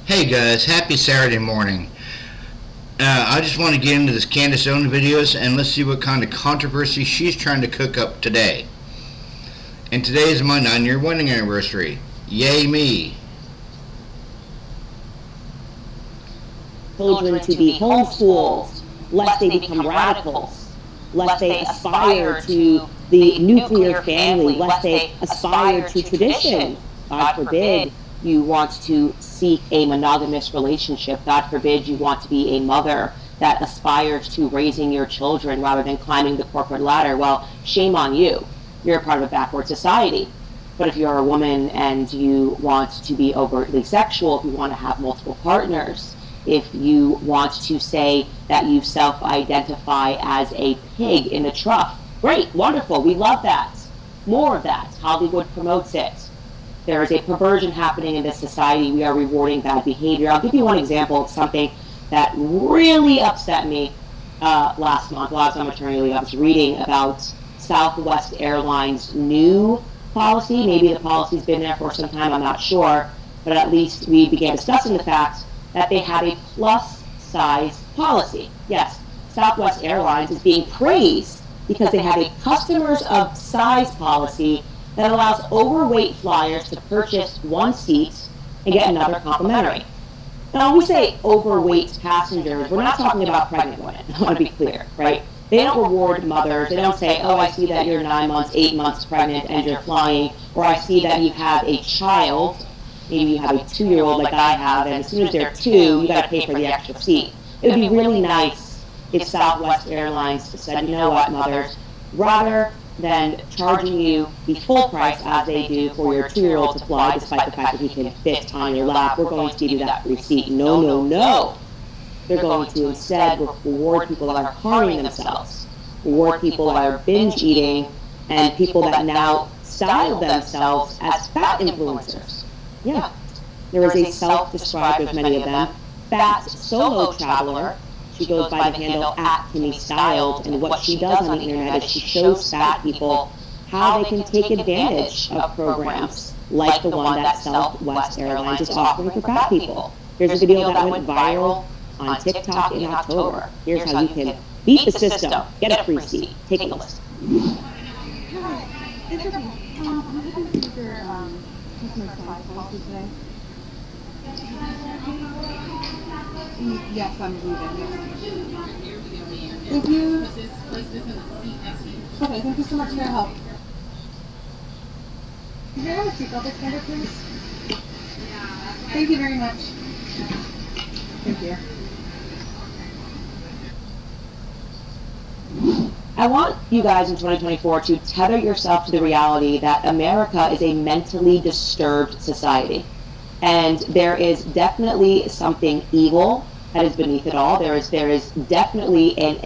Hey guys, happy Saturday morning. I just want to get into this Candice Owens videos and let's see what kind of controversy she's trying to cook up today. And today is my 9-year wedding anniversary. Yay me. Children to be homeschooled, lest they become radicals, lest they aspire to the nuclear family, lest they aspire to tradition. God forbid you want to seek a monogamous relationship. God forbid you want to be a mother that aspires to raising your children rather than climbing the corporate ladder. Well, shame on you. You're a part of a backward society. But if you're a woman and you want to be overtly sexual, if you want to have multiple partners, if you want to say that you self-identify as a pig in a trough, great, wonderful, we love that. More of that. Hollywood promotes it. There is a perversion happening in this society. We are rewarding bad behavior. I'll give you one example of something that really upset me last month. While I was on maternity leave, I was reading about Southwest Airlines' new policy. Maybe the policy's been there for some time, I'm not sure. But at least we began discussing the fact that they have a plus-size policy. Yes, Southwest Airlines is being praised because they have a customers of size policy that allows overweight flyers to purchase one seat and get another complimentary. Now, when we say overweight passengers, we're not talking about pregnant women. I want to be clear, right? They don't reward mothers. They don't say, oh, I see that you're 9 months, 8 months pregnant and you're flying, or I see that you have a child. Maybe you have a 2-year-old like I have, and as soon as they're 2, you got to pay for the extra seat. It would be really nice if Southwest Airlines said, you know what, mothers, rather than charging you the full price as they do for your 2-year-old to fly, despite the fact that he can fit on your lap, we're going to give you that free seat. No, no, no. They're going to instead reward people that are harming themselves, reward people that are binge eating, and people that now style themselves as fat influencers. Yeah. There is a self-described, there's many of them, fat solo traveler. She goes by the handle @KimmyStyled, and what she does on the internet is she shows fat people how they can take advantage of programs like the one that Southwest Airlines is offering for fat people. Here's a video that went viral on TikTok in October. Here's how you can beat the system, get a free seat. Take a listen. Yes, I'm leaving. Thank you. Okay, thank you so much for your help. Can you have a seatbelt extender, please? Thank you very much. Thank you. I want you guys in 2024 to tether yourself to the reality that America is a mentally disturbed society. And there is definitely something evil that is beneath it all. There is definitely an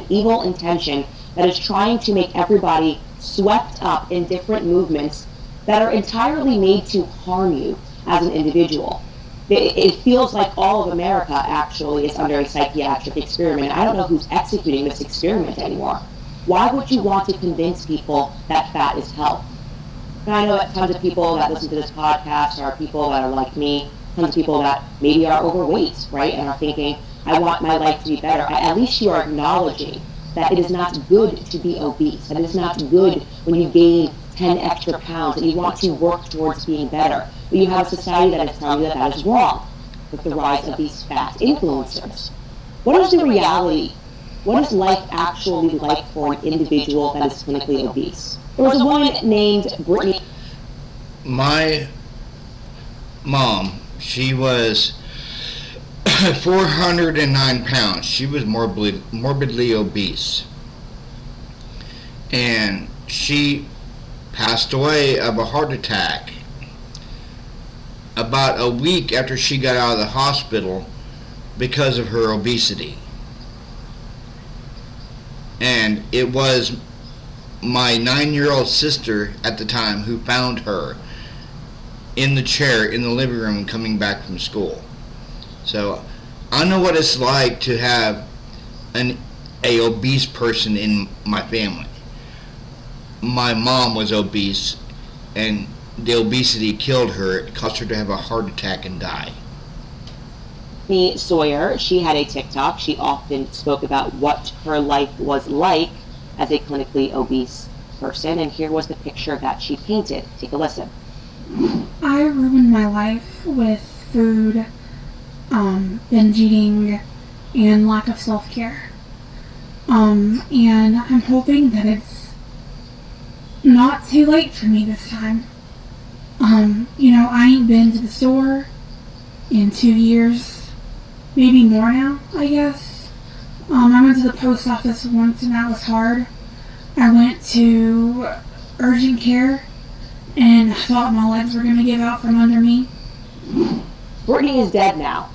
evil intention that is trying to make everybody swept up in different movements that are entirely made to harm you as an individual. It feels like all of America actually is under a psychiatric experiment. I don't know who's executing this experiment anymore. Why would you want to convince people that fat is health? And I know that tons of people that listen to this podcast are people that are like me, tons of people that maybe are overweight, right, and are thinking, I want my life to be better. At least you are acknowledging that it is not good to be obese, that it is not good when you gain 10 extra pounds, and you want to work towards being better. But you have a society that is telling you that that is wrong with the rise of these fat influencers. What is the reality? What is life actually like for an individual that is clinically obese? There was a woman named Brittany. My mom, she was 409 pounds. She was morbidly obese. And she passed away of a heart attack about a week after she got out of the hospital because of her obesity. And it was my 9-year-old sister at the time who found her in the chair in the living room coming back from school. So I know what it's like to have a obese person in my family. My mom was obese, and the obesity killed her. It caused her to have a heart attack and die. Brittany Sawyer, she had a TikTok. She often spoke about what her life was like as a clinically obese person, and here was the picture that she painted. Take a listen. I ruined my life with food, binge eating, and lack of self-care. And I'm hoping that it's not too late for me this time. I ain't been to the store in 2 years, maybe more now, I guess. I went to the post office once and that was hard. I went to urgent care and I thought my legs were going to give out from under me. Brittany is dead now,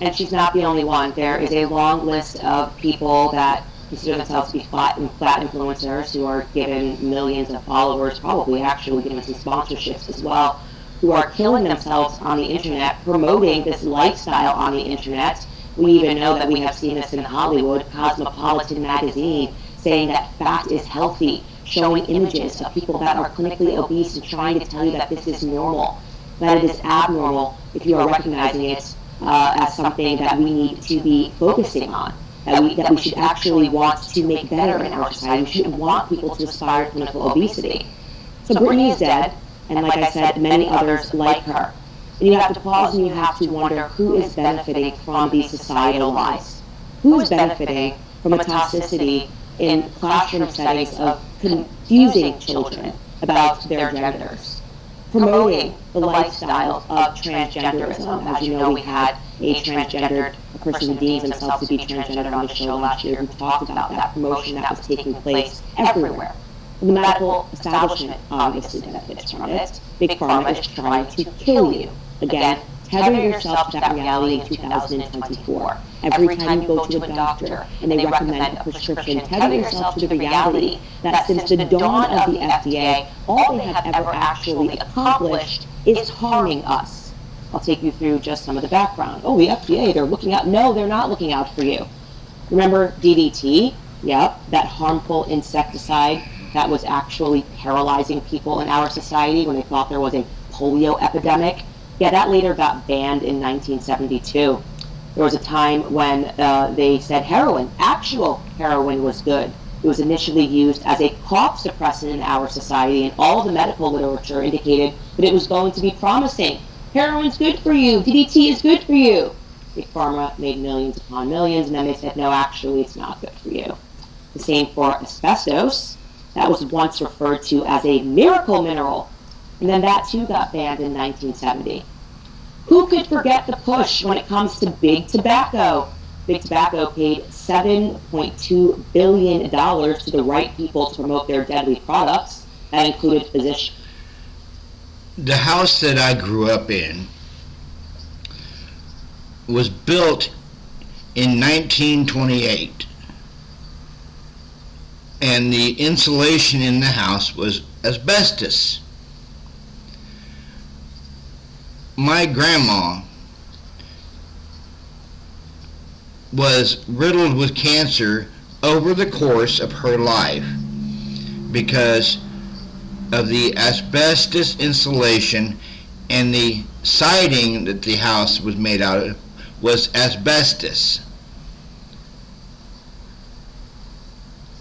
and she's not the only one. There is a long list of people that consider themselves to be flat influencers who are given millions of followers, probably actually given some sponsorships as well, who are killing themselves on the internet, promoting this lifestyle on the internet. We even know that we have seen this in Hollywood, Cosmopolitan magazine, saying that fat is healthy, showing images of people that are clinically obese and trying to tell you that this is normal, that it is abnormal if you are recognizing it as something that we need to be focusing on, that we should actually want to make better in our society. We shouldn't want people to aspire to clinical obesity. So Brittany is dead, and like I said, many others like her. And you have to pause and you have to wonder who is benefiting from these societal lies. Who is benefiting from a toxicity in classroom settings of confusing children about their genders, promoting the lifestyle of transgenderism. As you know, we had a transgendered person who deems themselves to be transgendered on the show last year who talked about that promotion that was taking place everywhere. The medical establishment obviously benefits from it. Big Pharma is trying to kill you. Again, tether yourself to that reality in 2024. Every time you go to a doctor and they recommend a prescription, tether yourself to the reality that since the dawn of the FDA, all they have ever actually accomplished is harming us. I'll take you through just some of the background. Oh, the FDA, they're looking out. No, they're not looking out for you. Remember DDT? Yep, that harmful insecticide that was actually paralyzing people in our society when they thought there was a polio epidemic. Yeah, that later got banned in 1972. There was a time when they said heroin, actual heroin, was good. It was initially used as a cough suppressant in our society, and all the medical literature indicated that it was going to be promising. Heroin's good for you. DDT is good for you. Big Pharma made millions upon millions, and then they said, no, actually, it's not good for you. The same for asbestos. That was once referred to as a miracle mineral, and then that too got banned in 1970. Who could forget the push when it comes to big tobacco? Big Tobacco paid $7.2 billion to the right people to promote their deadly products. That included physicians. The house that I grew up in was built in 1928, and the insulation in the house was asbestos. My grandma was riddled with cancer over the course of her life because of the asbestos insulation, and the siding that the house was made out of was asbestos.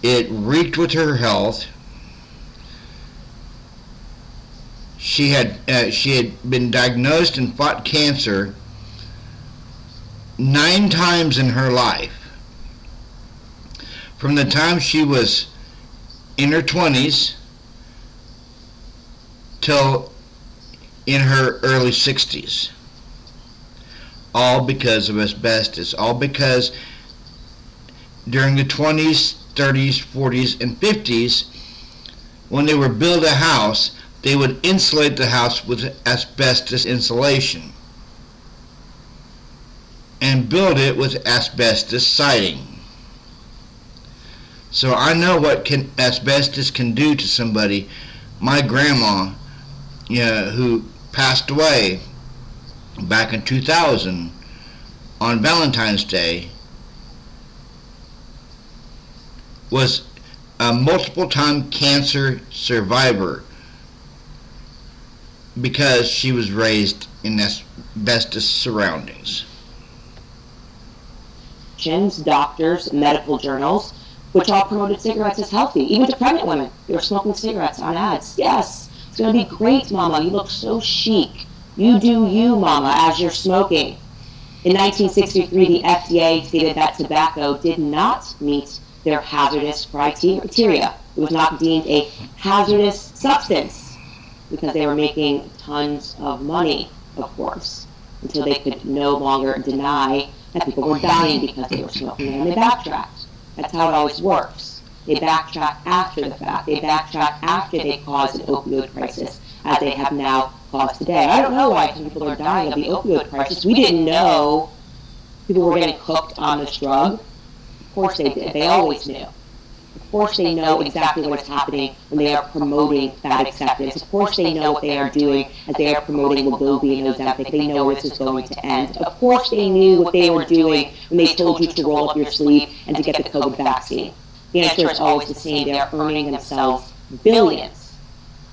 It reeked with her health. She had been diagnosed and fought cancer 9 times in her life. From the time she was in her 20s till in her early 60s. All because of asbestos. All because during the 20s, 30s, 40s, and 50s, when they would build a house, they would insulate the house with asbestos insulation and build it with asbestos siding. So I know what asbestos can do to somebody. My grandma, who passed away back in 2000 on Valentine's Day, was a multiple-time cancer survivor because she was raised in asbestos surroundings. physicians, doctors, medical journals, which all promoted cigarettes as healthy. Even to pregnant women, they were smoking cigarettes on ads. Yes, it's going to be great, mama. You look so chic. You do you, mama, as you're smoking. In 1963, the FDA stated that tobacco did not meet their hazardous criteria. It was not deemed a hazardous substance because they were making tons of money, of course, until they could no longer deny that people were dying because they were smoking, and they backtracked. That's how it always works. They backtrack after the fact. They backtrack after they caused an opioid crisis, as they have now caused today. I don't know why people are dying of the opioid crisis. We didn't know people were getting hooked on this drug. Of course they did. They always knew. Of course they know exactly what is happening when they are promoting fat acceptance. Of course they know what they are doing as they are promoting Wegovy and Ozempic. They know where this is going to end. Of course they knew what they were doing when they told you to roll up your sleeve and to get the COVID vaccine. The answer is always the same. They are earning themselves billions.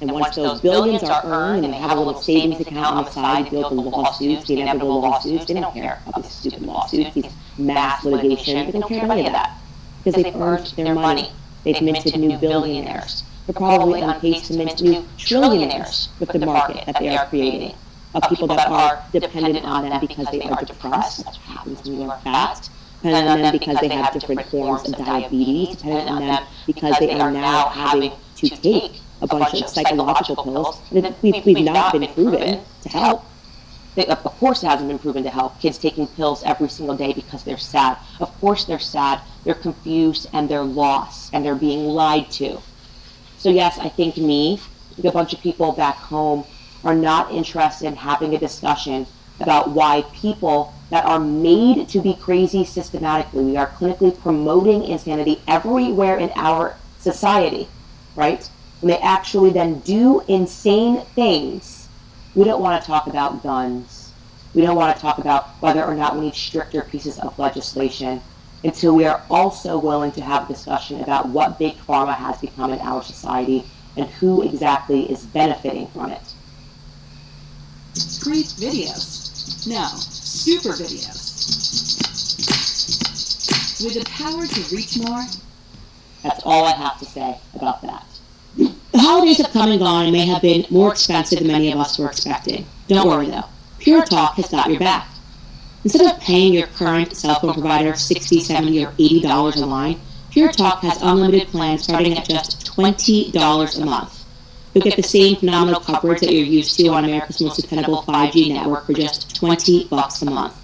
And once those billions are earned and they have a little savings account on the side to deal with the lawsuits, the inevitable lawsuits, they don't care about these stupid lawsuits, these mass litigation. They don't care about any of that because they've earned their money. They've minted new billionaires. They're probably on pace to mint new trillionaires with the market that they are creating of people that are dependent on them because they are depressed. That's what happens when you are fat. Dependent on them because they have different forms of diabetes. Dependent on them because they are now having to take a bunch of psychological pills that we've not been proven to help. Of course it hasn't been proven to help. Kids taking pills every single day because they're sad. Of course they're sad, they're confused, and they're lost, and they're being lied to. So yes, I think a bunch of people back home are not interested in having a discussion about why people that are made to be crazy systematically, we are clinically promoting insanity everywhere in our society, right? When they actually then do insane things. We don't want to talk about guns. We don't want to talk about whether or not we need stricter pieces of legislation until we are also willing to have a discussion about what big pharma has become in our society and who exactly is benefiting from it. Great videos. No, super videos. With the power to reach more. That's all I have to say about that. The holidays have come and gone and may have been more expensive than many of us were expecting. Don't worry though, Pure Talk has got your back. Instead of paying your current cell phone provider $60, $70, or $80 a line, Pure Talk has unlimited plans starting at just $20 a month. You'll get the same phenomenal coverage that you're used to on America's most dependable 5G network for just $20 a month.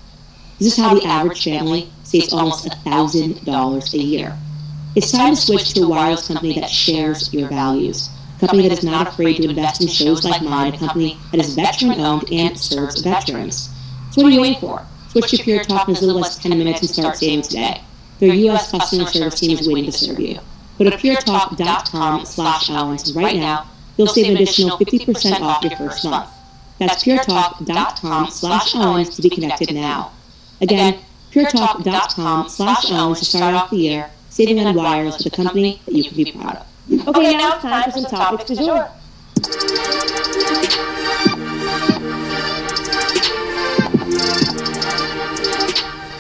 This is how the average family saves almost $1,000 a year. It's time to switch to a wireless company that shares your values. A company that is not afraid to invest in shows like mine, a company that is veteran-owned and serves veterans. So what are you waiting for? Switch to Pure Talk in as little as 10 minutes and start saving today. Their U.S. customer service team is waiting to serve you. Go to puretalk.com/Owens right now. You'll save an additional 50% off your first month. That's puretalk.com/Owens to be connected now. Again, puretalk.com/Owens to start off the year, saving on wireless with a company that you can be proud of. Okay, now it's time for some topics du jour.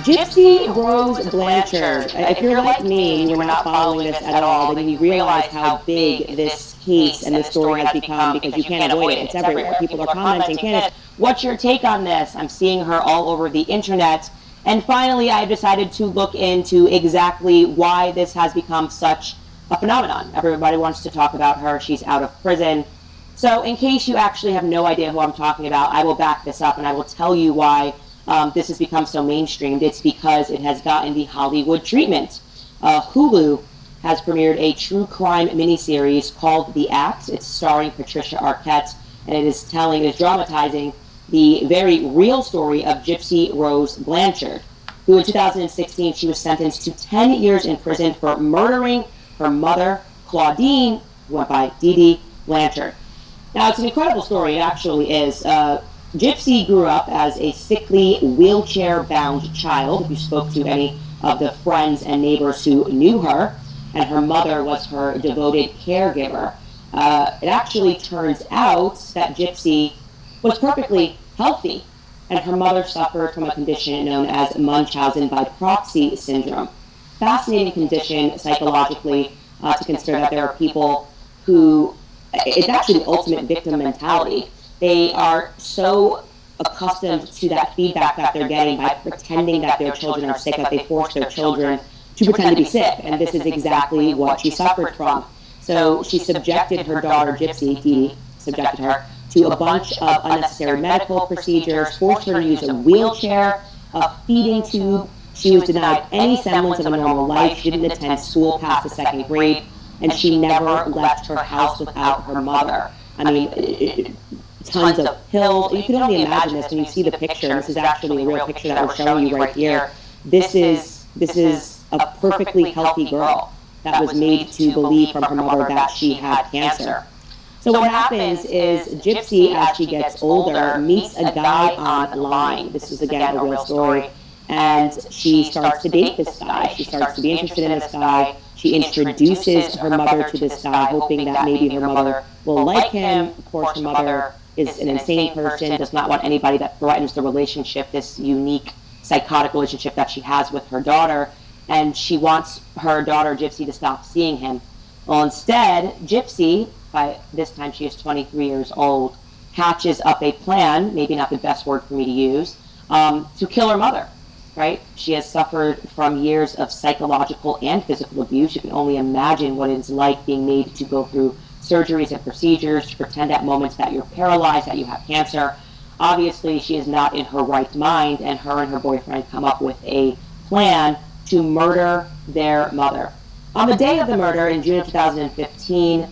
Gypsy Rose Blanchard. If you're like me and you were not following this at all, then you realize how big this case and this story has become because you can't avoid it. It's everywhere. People are commenting, Candice, what's your take on this? I'm seeing her all over the internet. And finally, I decided to look into exactly why this has become such a phenomenon. Everybody wants to talk about her. She's out of prison. So in case you actually have no idea who I'm talking about, I will back this up and I will tell you why this has become so mainstreamed. It's because it has gotten the Hollywood treatment. Hulu has premiered a true crime miniseries called The Act. It's starring Patricia Arquette, and it is dramatizing the very real story of Gypsy Rose Blanchard, who in 2016 she was sentenced to 10 years in prison for murdering her mother, Claudine, who went by Dee Dee Blanchard. Now, it's an incredible story, it actually is. Gypsy grew up as a sickly, wheelchair-bound child. If you spoke to any of the friends and neighbors who knew her, and her mother was her devoted caregiver. It actually turns out that Gypsy was perfectly healthy and her mother suffered from a condition known as Munchausen by proxy syndrome. Fascinating condition psychologically to consider that there are people who, it's actually the ultimate victim mentality. They are so accustomed to that feedback that they're getting by pretending that their children are sick, that they force their children to pretend to be sick, and this is exactly what she suffered from. So she subjected her daughter, Gypsy, Dee Dee, subjected her to a bunch of unnecessary medical procedures, forced her to use a wheelchair, a feeding tube. She was denied any semblance of a normal life. She didn't attend school past the second grade, and she never left her house without her mother. I mean, tons of pills. You can only imagine this when you see the picture. This is actually a real picture that we're showing you right here. This is a perfectly healthy girl that was made to believe from her mother that she had cancer. So what happens is Gypsy, as she gets older, meets a guy online. This is, again, a real story. And she starts to date this guy. She starts to be interested in this guy. She introduces her mother to this guy, hoping that maybe her mother will like him. Of course, her mother is an insane person, does not want anybody that threatens the relationship, this unique psychotic relationship that she has with her daughter. And she wants her daughter, Gypsy, to stop seeing him. Well, instead, Gypsy, by this time she is 23 years old, hatches up a plan, maybe not the best word for me to use, to kill her mother, right? She has suffered from years of psychological and physical abuse. You can only imagine what it's like being made to go through surgeries and procedures, to pretend at moments that you're paralyzed, that you have cancer. Obviously, she is not in her right mind, and her boyfriend come up with a plan to murder their mother. On the day of the murder, in June of 2015,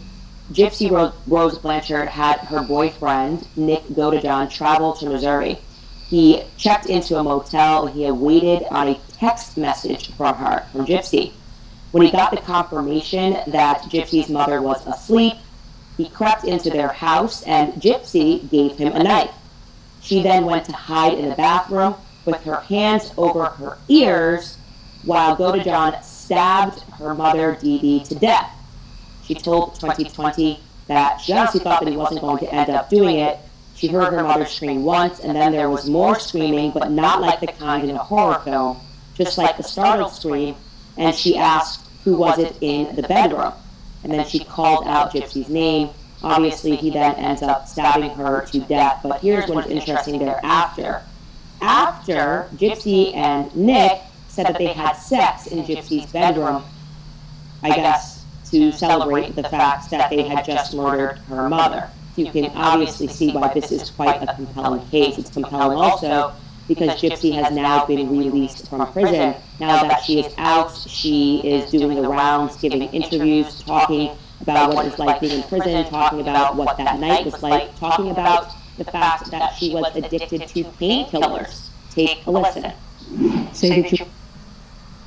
Gypsy Rose Blanchard had her boyfriend, Nick Godejohn, travel to Missouri. He checked into a motel and he had waited on a text message from Gypsy. When he got the confirmation that Gypsy's mother was asleep, he crept into their house and Gypsy gave him a knife. She then went to hide in the bathroom with her hands over her ears while Godejohn stabbed her mother, Dee Dee, to death. She told 2020 that she honestly thought that he wasn't going to end up doing it. She heard her mother scream once, and then there was more screaming, but not like the kind in a horror film, just like the startled scream, and she asked who was it in the bedroom. And then she called out Gypsy's name. Obviously, he then ends up stabbing her to death, but here's what is interesting thereafter. After Gypsy and Nick said that they had sex in Gypsy's bedroom, I guess to celebrate the fact that they had just murdered her mother. You can obviously see why this is quite a compelling case. It's compelling also because Gypsy has now been released from prison. Now that she is out, she is doing the rounds, giving interviews, talking about what it's like being in prison, talking about what that night was like, talking about the fact that she was addicted to painkillers. Take a listen.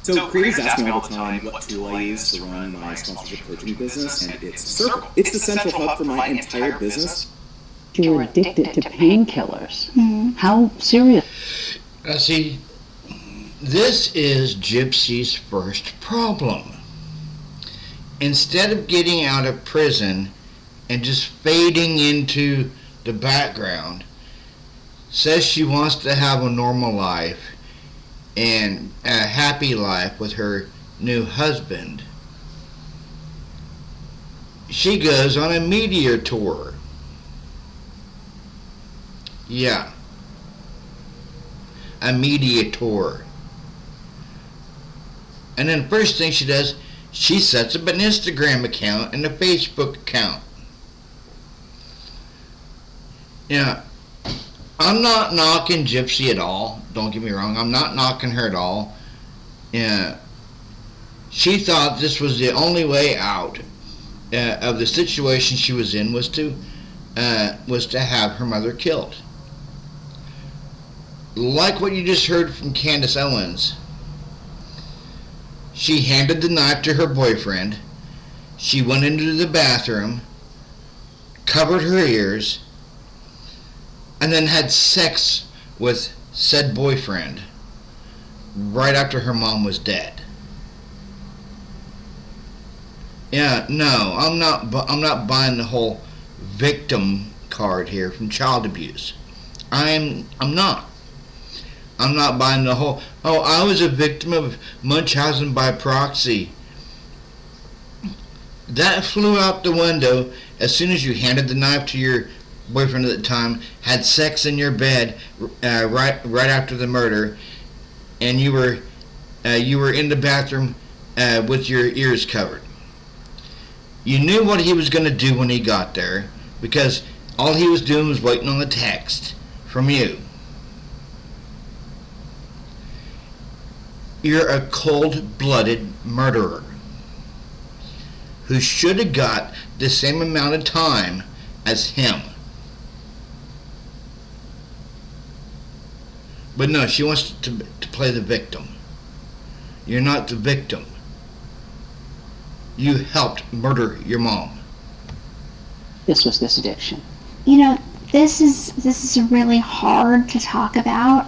So creators ask me all the time what tool I use to run my sponsorship coaching business, and it's Circle. It's the central hub for my entire business. You're addicted to painkillers. How serious? See, this is Gypsy's first problem. Instead of getting out of prison and just fading into the background, says she wants to have a normal life and a happy life with her new husband. She goes on a media tour. Yeah. A media tour. And then first thing she does, she sets up an Instagram account and a Facebook account. Yeah. I'm not knocking Gypsy at all. Don't get me wrong. I'm not knocking her at all. Yeah. She thought this was the only way out of the situation she was in was to have her mother killed. Like what you just heard from Candice Owens, she handed the knife to her boyfriend. She went into the bathroom, covered her ears, and then had sex with said boyfriend right after her mom was dead. Yeah, no, I'm not buying the whole victim card here from child abuse. I'm not. I'm not buying the whole, oh, I was a victim of Munchausen by proxy. That flew out the window as soon as you handed the knife to your boyfriend at the time, had sex in your bed right after the murder, and you were in the bathroom with your ears covered. You knew what he was going to do when he got there, because all he was doing was waiting on the text from you. You're a cold-blooded murderer who should have got the same amount of time as him. But no, she wants to play the victim. You're not the victim. You helped murder your mom. This was this addiction. You know, this is really hard to talk about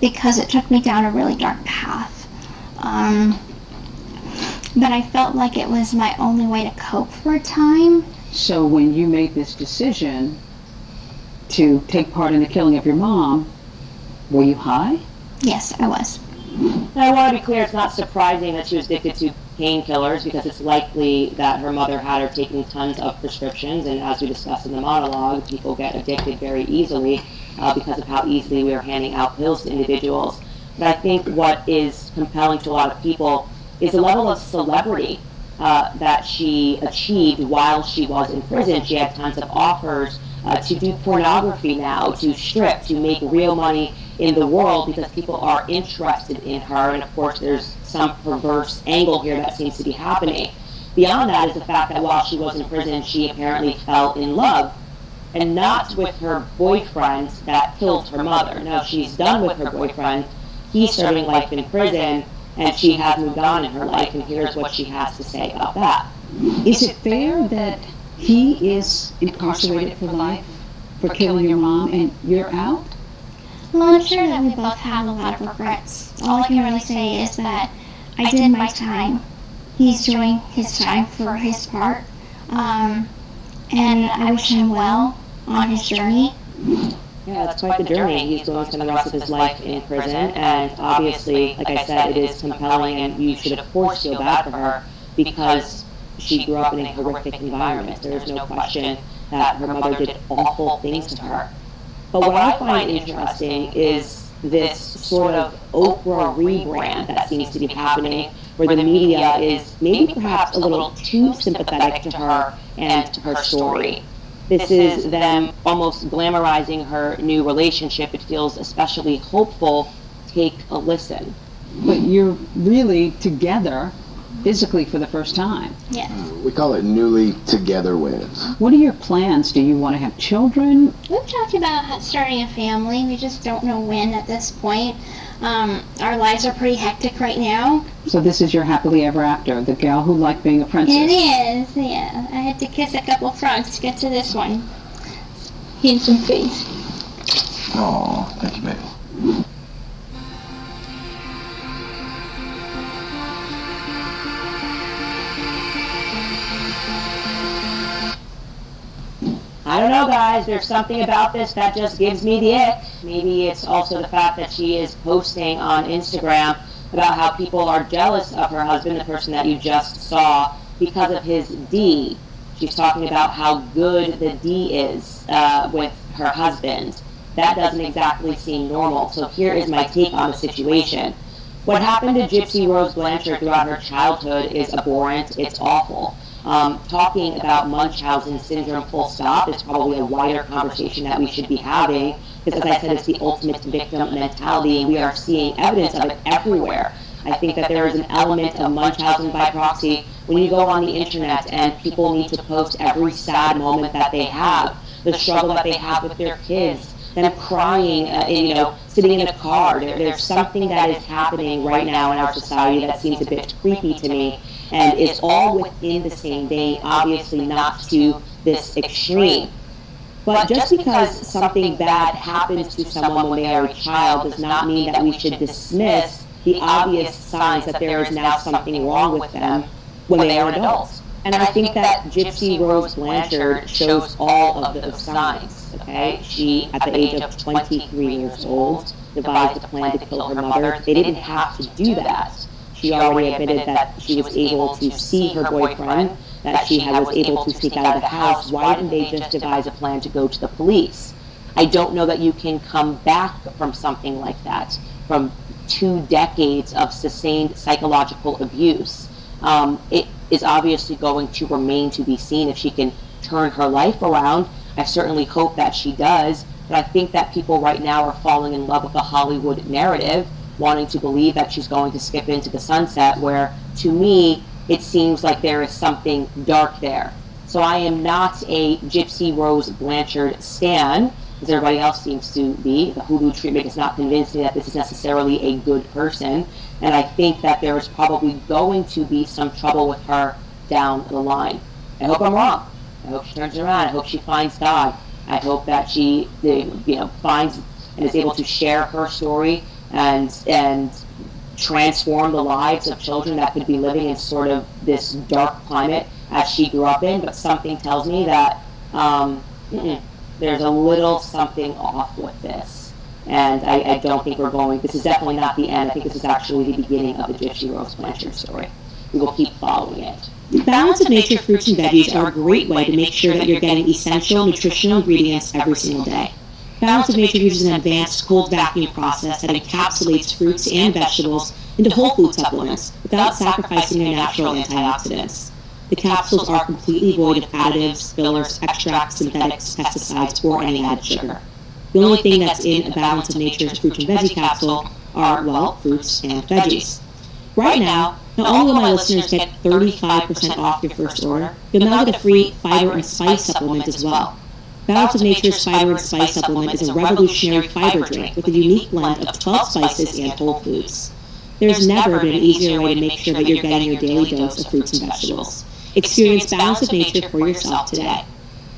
because it took me down a really dark path. But I felt like it was my only way to cope for a time. So when you made this decision to take part in the killing of your mom, were you high? Yes, I was. And I want to be clear, it's not surprising that she was addicted to painkillers, because it's likely that her mother had her taking tons of prescriptions, and as we discussed in the monologue, people get addicted very easily because of how easily we are handing out pills to individuals. But I think what is compelling to a lot of people is the level of celebrity that she achieved while she was in prison. She had tons of offers to do pornography now, to strip, to make real money in the world, because people are interested in her, and of course there's some perverse angle here that seems to be happening. Beyond that is the fact that while she was in prison, she apparently fell in love, and not with her boyfriend that killed her mother. Now she's done with her boyfriend, he's serving life in prison, and she has moved on in her life, and here's what she has to say about that. Is it fair that he is incarcerated for life for killing your mom and you're out? Well, I'm sure that we both have a lot of regrets. All I can really say is that I did my time. He's doing his time for his part. And I wish him well on his journey. Yeah, that's quite the journey. He's going to spend the rest of his life in prison, and obviously, like I said, it is compelling, and you should of course feel bad for her because she grew up in a horrific environment. There's no question that her mother did awful things to her. But what I find interesting is this sort of Oprah rebrand that seems to be happening, where the media is maybe perhaps a little too sympathetic to her and to her story. This is them almost glamorizing her new relationship. It feels especially hopeful. Take a listen. But you're really together physically for the first time. Yes. We call it newly together wins. What are your plans? Do you want to have children? We've talked about starting a family. We just don't know when at this point. Our lives are pretty hectic right now. So this is your happily ever after, the gal who liked being a princess. It is, yeah. I had to kiss a couple frogs to get to this one. Here's some face. Oh, thank you, baby. I don't know, guys. There's something about this that just gives me the ick. Maybe it's also the fact that she is posting on Instagram about how people are jealous of her husband, the person that you just saw, because of his D. She's talking about how good the D is with her husband. That doesn't exactly seem normal. So here is my take on the situation. What happened to Gypsy Rose Blanchard throughout her childhood is abhorrent. It's awful. Talking about Munchausen syndrome full stop is probably a wider conversation that we should be having, because as I said, it's the ultimate victim mentality, and we are seeing evidence of it everywhere. I think that there is an element of Munchausen by proxy when you go on the internet and people need to post every sad moment that they have, the struggle that they have with their kids, them crying, sitting in a car. There's something that is happening right now in our society that seems a bit creepy to me. And it's all within the same vein, obviously not to this extreme. But just because something bad happens to someone when they are a child does not mean that we should dismiss the obvious signs that there is now something wrong with them when they are adults. And I think that Gypsy Rose Blanchard shows all of those signs, okay? She, at the age of 23 years old, devised a plan to kill her mother. They didn't have to do that. She already admitted that she was able to see her boyfriend, that she was able to sneak out of the house. Why didn't they just devise a plan to go to the police? I don't know that you can come back from something like that, from 2 decades of sustained psychological abuse. It is obviously going to remain to be seen if she can turn her life around. I certainly hope that she does, but I think that people right now are falling in love with the Hollywood narrative, wanting to believe that she's going to skip into the sunset, where to me it seems like there is something dark there. So I am not a Gypsy Rose Blanchard stan, as everybody else seems to be. The Hulu treatment is not convincing that this is necessarily a good person, and I think that there is probably going to be some trouble with her down the line. I hope I'm wrong. I hope she turns around. I hope she finds God. I hope that she, finds and is able to share her story and transform the lives of children that could be living in sort of this dark climate as she grew up in. But something tells me that there's a little something off with this. And I don't think this is definitely not the end. I think this is actually the beginning of the Gypsy Rose Blanchard story. We will keep following it. Balance of Nature fruits and veggies are a great way to make sure that you're getting essential nutritional ingredients every single day. Balance of Nature uses an advanced cold vacuum process that encapsulates fruits and vegetables into whole food supplements without sacrificing their natural antioxidants. The capsules are completely void of additives, fillers, extracts, synthetics, pesticides, or any added sugar. The only thing that's in a Balance of Nature's fruit and veggie capsule are, fruits and veggies. Right now, not only will my listeners get 35% off your first order, you'll now get a free fiber and spice supplement as well. Balance of Nature's Fiber and Spice Supplement is a revolutionary fiber drink with a unique blend of 12 spices and whole foods. There's never been an easier way to make sure that you're getting your daily dose of fruits and vegetables. Experience Balance of Nature for yourself today.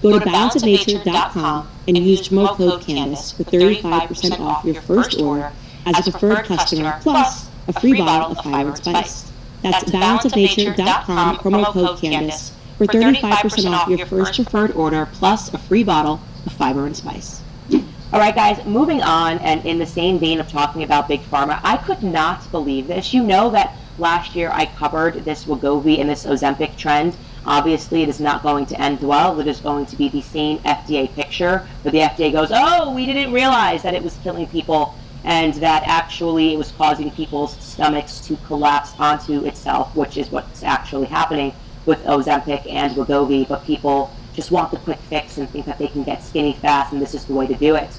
Go to balanceofnature.com and use promo code Candice for 35% off your first order as a preferred customer, plus a free bottle of fiber and spice. That's balanceofnature.com, promo code Candice, for 35% off your first preferred order, plus a free bottle of fiber and spice. All right, guys, moving on, and in the same vein of talking about Big Pharma, I could not believe this. You know that last year I covered this Wegovy and this Ozempic trend. Obviously, it is not going to end well. It is going to be the same FDA picture where the FDA goes, oh, we didn't realize that it was killing people and that actually it was causing people's stomachs to collapse onto itself, which is what's actually happening with Ozempic and Wegovy, but people just want the quick fix and think that they can get skinny fast and this is the way to do it.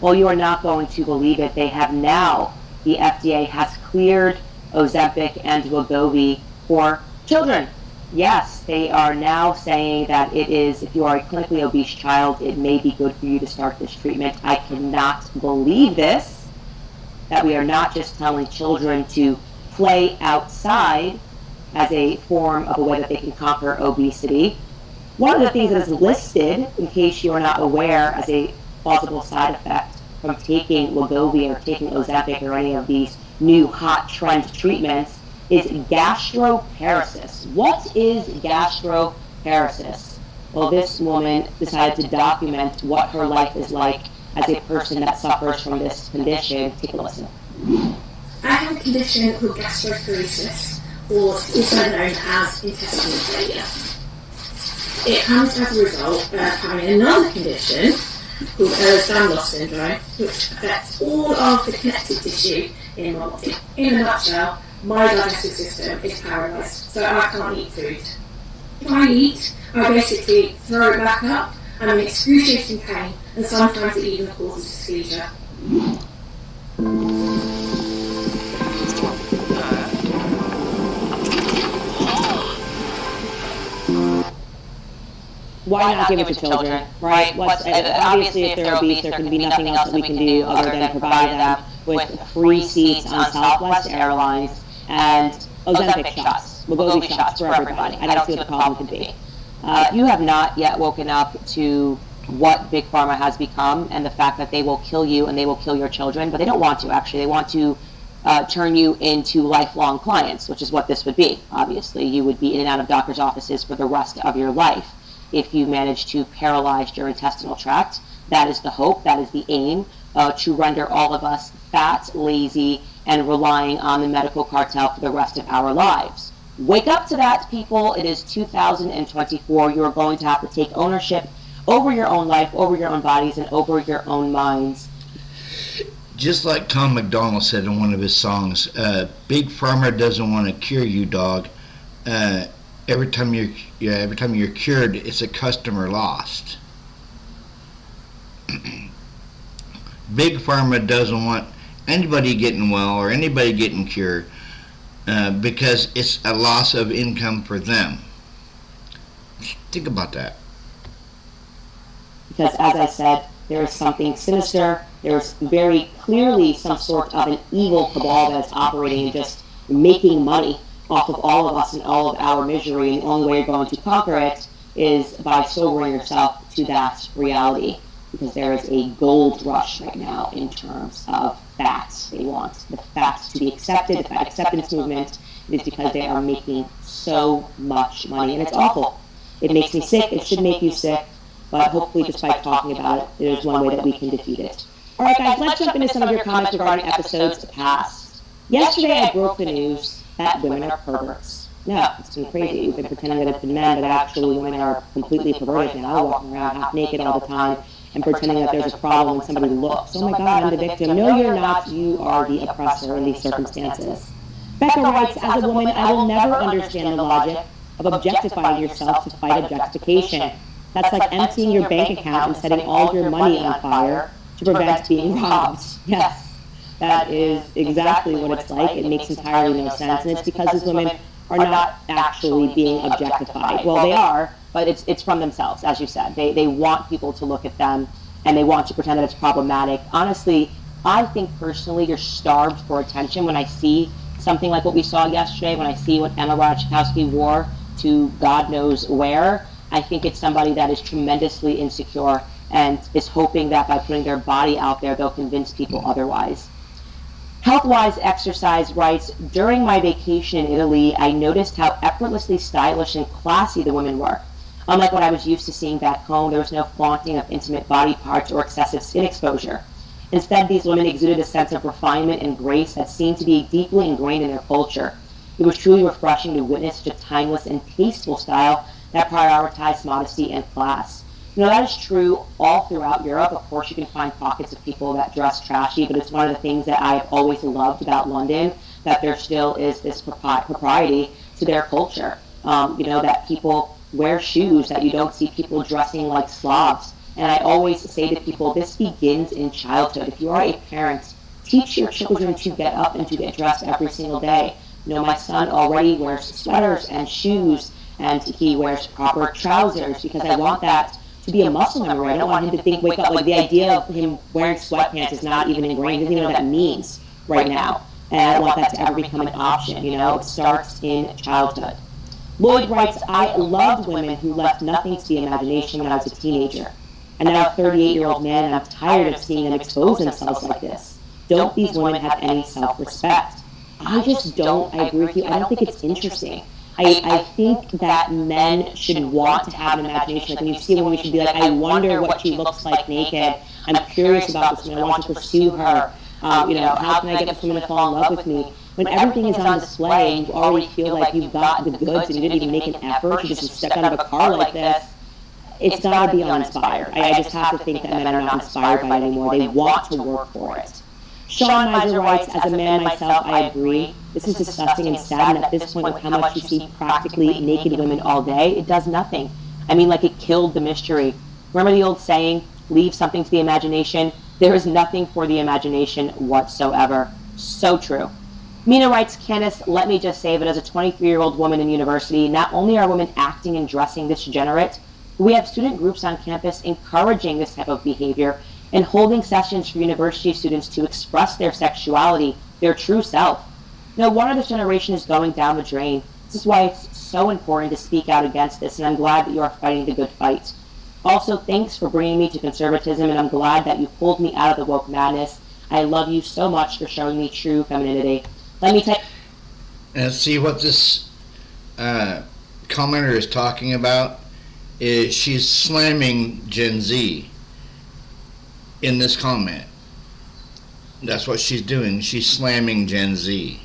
Well, you are not going to believe it. The FDA has cleared Ozempic and Wegovy for children. Yes, they are now saying that it is, if you are a clinically obese child, it may be good for you to start this treatment. I cannot believe this, that we are not just telling children to play outside as a form of a way that they can conquer obesity. One of the things that is listed, in case you are not aware, as a plausible side effect from taking Wegovy or taking Ozempic or any of these new hot trend treatments, is gastroparesis. What is gastroparesis? Well, this woman decided to document what her life is like as a person that suffers from this condition. Take a listen. I have a condition called gastroparesis, or also known as intestinal failure. It comes as a result of having another condition called Ehlers-Danlos syndrome, which affects all of the connective tissue in my body. In a nutshell, my digestive system is paralysed, so I can't eat food. If I eat, I basically throw it back up, and I'm in excruciating pain, and sometimes it even causes dysphagia. Why not give it to children, right? Obviously, if they're obese, there can be nothing else that we can do other than provide them with free seats on Southwest Airlines and Ozempic shots, Wegovy shots for everybody. I don't see what the problem could be. If you have not yet woken up to what Big Pharma has become and the fact that they will kill you and they will kill your children, but they don't want to, actually. They want to turn you into lifelong clients, which is what this would be. Obviously, you would be in and out of doctors' offices for the rest of your life if you manage to paralyze your intestinal tract. That is the hope, that is the aim to render all of us fat, lazy, and relying on the medical cartel for the rest of our lives. Wake up to that, people. It is 2024. You are going to have to take ownership over your own life, over your own bodies, and over your own minds. Just like Tom McDonald said in one of his songs, Big Pharma doesn't want to cure you, dog. Every time you're cured, it's a customer lost. Big Pharma doesn't want anybody getting well or anybody getting cured because it's a loss of income for them. Think about that. Because as I said, there is something sinister. There's very clearly some sort of an evil cabal that's operating and just making money off of all of us and all of our misery. And the only way you're going to conquer it is by sobering yourself to that reality. Because there is a gold rush right now in terms of fats. They want the fats to be accepted, the fat acceptance movement. It is because they are making so much money. And it's awful. It makes me sick. It should make you sick. But hopefully just by talking about it, there's one way that we can defeat it. Alright guys, let's jump into some of your comments regarding episodes past. Yesterday I broke the news that women are perverts. No, it's been crazy. We've been pretending that it's been men, but actually women are completely perverted now, walking around half naked all the time and pretending that there's a problem when somebody looks. Oh my God, I'm the victim. No, you're not. You are the oppressor in these circumstances. Becca writes, as a woman, I will never understand the logic of objectifying yourself to fight objectification. That's like emptying your bank account and setting all your money on fire to prevent being robbed. Yes, that is exactly what it's like. It makes entirely no sense. And it's because these women are not actually being objectified. Well, they are, but it's from themselves, as you said. They want people to look at them, and they want to pretend that it's problematic. Honestly, I think personally you're starved for attention when I see something like what we saw yesterday, when I see what Emma Ratajkowski wore to God knows where. I think it's somebody that is tremendously insecure and is hoping that by putting their body out there, they'll convince people otherwise. Health-wise exercise writes, during my vacation in Italy, I noticed how effortlessly stylish and classy the women were. Unlike what I was used to seeing back home, there was no flaunting of intimate body parts or excessive skin exposure. Instead, these women exuded a sense of refinement and grace that seemed to be deeply ingrained in their culture. It was truly refreshing to witness such a timeless and tasteful style that prioritized modesty and class. You know, that is true all throughout Europe. Of course, you can find pockets of people that dress trashy, but it's one of the things that I've always loved about London, that there still is this propriety to their culture. You know, that people wear shoes, that you don't see people dressing like Slavs. And I always say to people, this begins in childhood. If you are a parent, teach your children to get up and to get dressed every single day. You know, my son already wears sweaters and shoes, and he wears proper trousers because I want that to be a muscle memory. I don't want him to wake up, like the idea of him wearing sweatpants is not even ingrained. He doesn't even know what that means right now. And I don't want that to ever become an option, you know? It starts in childhood. Lloyd writes, I loved women who left nothing to the imagination when I was a teenager. And now I'm a 38-year-old man and I'm tired of seeing them expose themselves like this. Don't these women have any self-respect? I just don't. I agree with you. I don't think it's interesting. I think that men should want to have an imagination. Like when you see a woman, you should be like, I wonder what she looks like naked. I'm curious about this woman. I want to pursue her. You know, how can I get this woman to fall in love with me? When everything is on display and you already feel like you've got the goods and you didn't even make an effort, you just stepped out of a car like this, it's got to be uninspired. I just have to think that men are not inspired by it anymore. They want to work for it. Sean Miser writes, as a man myself, I agree. This is disgusting and sad, and at this point, with how much you see practically naked women all day, it does nothing. I mean, like it killed the mystery. Remember the old saying, leave something to the imagination? There is nothing for the imagination whatsoever. So true. Mina writes, Candice, let me just say that as a 23-year-old woman in university, not only are women acting and dressing this degenerate, but we have student groups on campus encouraging this type of behavior and holding sessions for university students to express their sexuality, their true self. No wonder this generation is going down the drain. This is why it's so important to speak out against this, and I'm glad that you are fighting the good fight. Also, thanks for bringing me to conservatism, and I'm glad that you pulled me out of the woke madness. I love you so much for showing me true femininity. Let me tell you. And see what this commenter is talking about is she's slamming Gen Z in this comment. That's what she's doing. She's slamming Gen Z.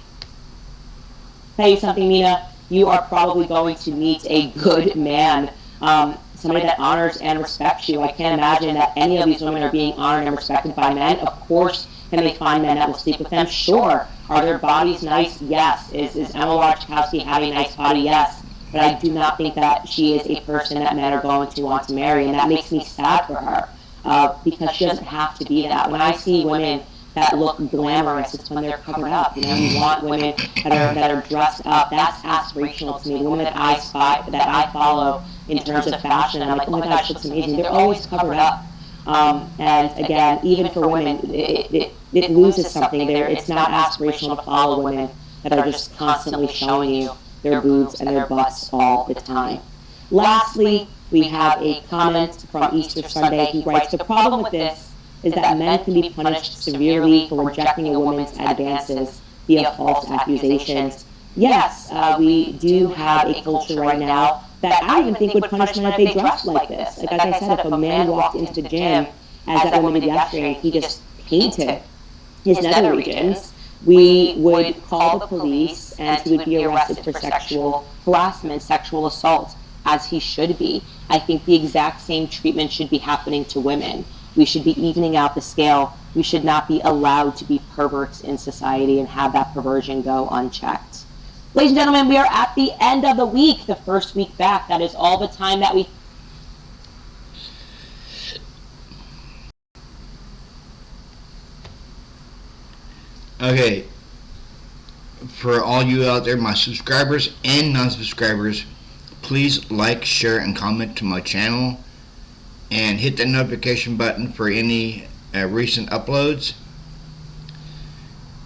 Tell you something, Mina, you are probably going to meet a good man, somebody that honors and respects you. I can't imagine that any of these women are being honored and respected by men. Of course, can they find men that will sleep with them? Sure. Are their bodies nice? Yes. Is Emma Ratajkowski having a nice body? Yes. But I do not think that she is a person that men are going to want to marry, and that makes me sad for her, because she doesn't have to be that. When I see women that look glamorous, it's when they're covered up. You know, you want women that are dressed up. That's aspirational to me. The women that I follow in terms of fashion, I'm like, oh my gosh, she looks amazing. They're always covered up. And again, even for women, it loses something there. It's not aspirational to follow women that are just constantly showing you their boobs and their butts all the time. Lastly, we have a comment from Easter Sunday who writes, the problem with this is that men can be punished severely for rejecting a woman's advances via false accusations. Yes, we do have a culture right now that I even think would punish men if they dressed like this. Like I said, if a man walked into the gym, as that woman did yesterday, and he just painted his nether regions, we would call the police and he would be arrested for sexual harassment, sexual assault, as he should be. I think the exact same treatment should be happening to women. We should be evening out the scale. We should not be allowed to be perverts in society and have that perversion go unchecked. Ladies and gentlemen, we are at the end of the week, the first week back. That is all the time that we... Okay, for all you out there, my subscribers and non-subscribers, please like, share, and comment to my channel, and hit the notification button for any recent uploads,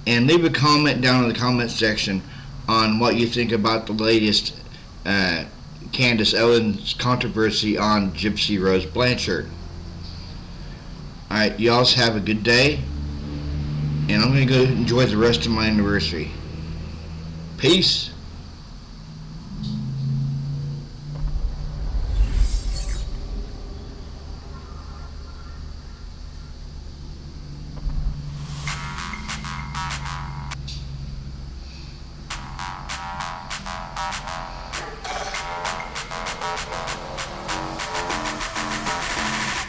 and leave a comment down in the comment section on what you think about the latest Candice Owens controversy on Gypsy Rose Blanchard. Alright, y'all have a good day, and I'm going to go enjoy the rest of my anniversary. Peace.